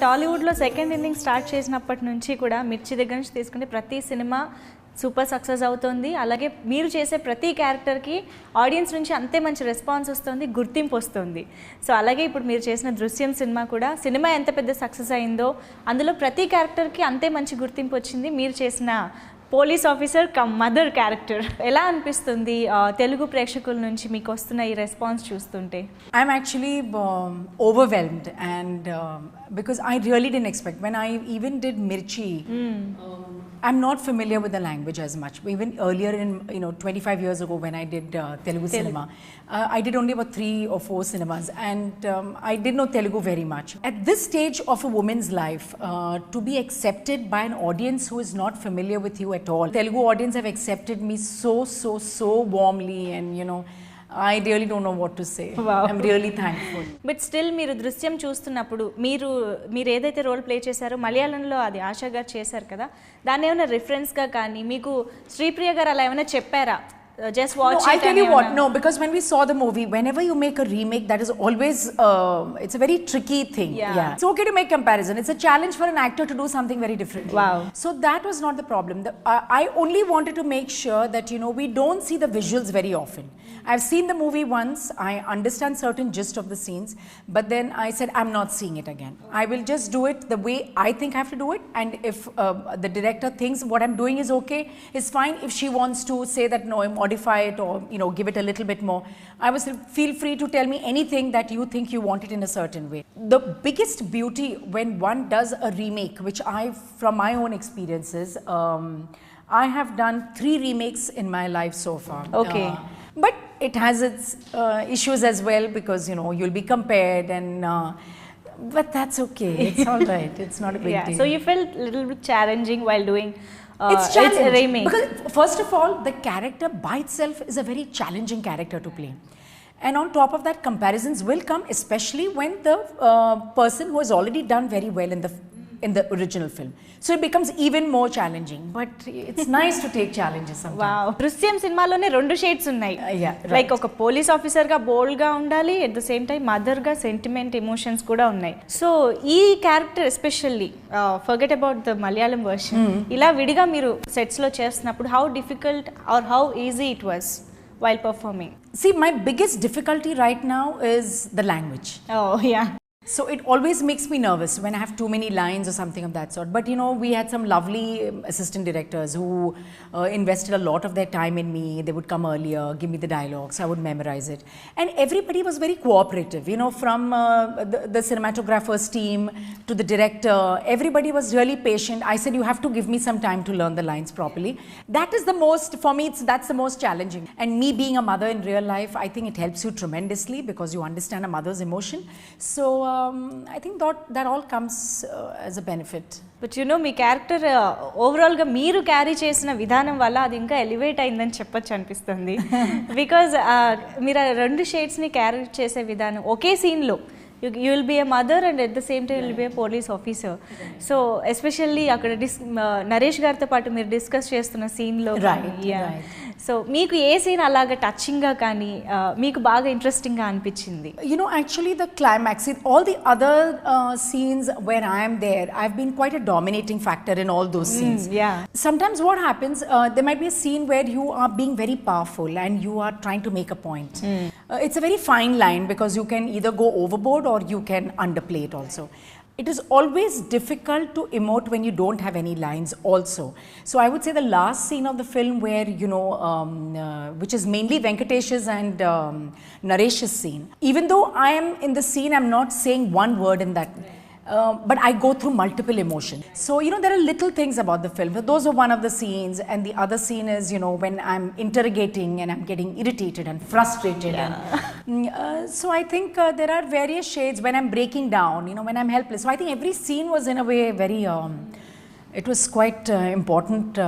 టాలీవుడ్లో second inning start చేసినప్పటి నుంచి కూడా మిర్చి దగ్గర నుంచి తీసుకుంటే ప్రతి సినిమా సూపర్ సక్సెస్ అవుతుంది. అలాగే మీరు చేసే ప్రతి క్యారెక్టర్కి ఆడియన్స్ నుంచి అంతే మంచి రెస్పాన్స్ వస్తుంది, గుర్తింపు వస్తుంది. సో అలాగే ఇప్పుడు మీరు చేసిన దృశ్యం సినిమా కూడా సినిమా ఎంత పెద్ద సక్సెస్ అయిందో అందులో ప్రతి క్యారెక్టర్కి అంతే మంచి గుర్తింపు వచ్చింది. మీరు చేసిన police officer come mother character ఎలా అనిపిస్తుంది తెలుగు ప్రేక్షకుల నుంచి మీకు వస్తున్న ఈ రెస్పాన్స్ చూస్తుంటే? I'm actually overwhelmed and because I really didn't expect when I even did Mirchi. I'm not familiar with the language as much. Even earlier in 25 years ago when I did Telugu cinema, I did only about 3 or 4 cinemas and I didn't know Telugu very much. At this stage of a woman's life, to be accepted by an audience who is not familiar with you at all. Telugu audience have accepted me so warmly and I really don't know what to say. Wow. I'm really thankful. But still మీరు దృశ్యం చూస్తున్నప్పుడు మీరు ఏదైతే role play చేశారో మలయాళంలో అది ఆశా గారు చేశారు కదా, దాన్ని ఏమైనా రిఫరెన్స్గా కానీ మీకు శ్రీప్రియ గారు అలా ఏమైనా చెప్పారా? Just watch it. I tell you what, no, because when we saw the movie, whenever you make a remake, that is always, it's a very tricky thing. Yeah. It's okay to make comparison. It's a challenge for an actor to do something very different. Wow. So that was not the problem. I only wanted to make sure that, we don't see the visuals very often. I've seen the movie once, I understand certain gist of the scenes, but then I said, I'm not seeing it again. I will just do it the way I think I have to do it, and if the director thinks what I'm doing is okay, it's fine. If she wants to say that, no, modify it or, give it a little bit more, I was feel free to tell me anything that you think you want it in a certain way. The biggest beauty when one does a remake, which from my own experiences, I have done 3 remakes in my life so far. Okay. But it has its issues as well because you'll be compared and but that's okay. It's all right. It's not a big deal. So you felt a little bit challenging while doing it's challenging a remake. Because first of all, the character by itself is a very challenging character to play. And on top of that, comparisons will come, especially when the person who has already done very well in the original film. So it becomes even more challenging. But it's nice to take challenges sometimes. Wow. దృశ్యం సినిమాలోనే 2 shades ఉన్నాయి. Like ఒక police ఆఫీసర్గా బోల్డ్గా ఉండాలి, at the same time మదర్గా sentiment emotions కూడా ఉన్నాయి. సో ఈ character especially forget about the Malayalam version, ఇలా విడిగా మీరు సెట్స్లో చేస్తున్నప్పుడు how difficult or how easy it was while performing? See, my biggest difficulty right now is the language. Oh, yeah. So it always makes me nervous when I have too many lines or something of that sort. But we had some lovely assistant directors who invested a lot of their time in me. They would come earlier, give me the dialogues, I would memorize it. And everybody was very cooperative, from the cinematographer's team to the director. Everybody was really patient. I said, you have to give me some time to learn the lines properly. That is for me, that's the most challenging. And me being a mother in real life, I think it helps you tremendously because you understand a mother's emotion. So I think that all comes as a benefit. But me character ఓవరాల్గా మీరు carry చేసిన విధానం వల్ల అది ఇంకా elevate అయిందని చెప్పొచ్చు అనిపిస్తుంది. బికాజ్ మీరు ఆ 2 షేడ్స్ని క్యారీ చేసే విధానం ఒకే సీన్లో you will be a mother and at the same time you will be a police officer. So especially అక్కడ నరేష్ గారితో పాటు మీరు డిస్కస్ చేస్తున్న సీన్లో సో మీకు ఏ సీన్ అలాగా టచింగ్గా కానీ మీకు బాగా ఇంట్రెస్టింగ్గా అనిపించింది? Actually the climax, all the other scenes where I am there, I've been quite a dominating factor in all those scenes. Sometimes what happens, there might be a scene where you are being very powerful and you are trying to make a point. It's a very fine line because you can either go overboard or you can underplay it also. It is always difficult to emote when you don't have any lines also. So I would say the last scene of the film where, which is mainly Venkatesh's and Naresh's scene. Even though I am in the scene, I'm not saying one word in that. But I go through multiple emotions. So, there are little things about the film. Those are one of the scenes. And the other scene is, when I'm interrogating and I'm getting irritated and frustrated. And, so I think there are various shades when I'm breaking down, when I'm helpless. So I think every scene was in a way very, it was quite important.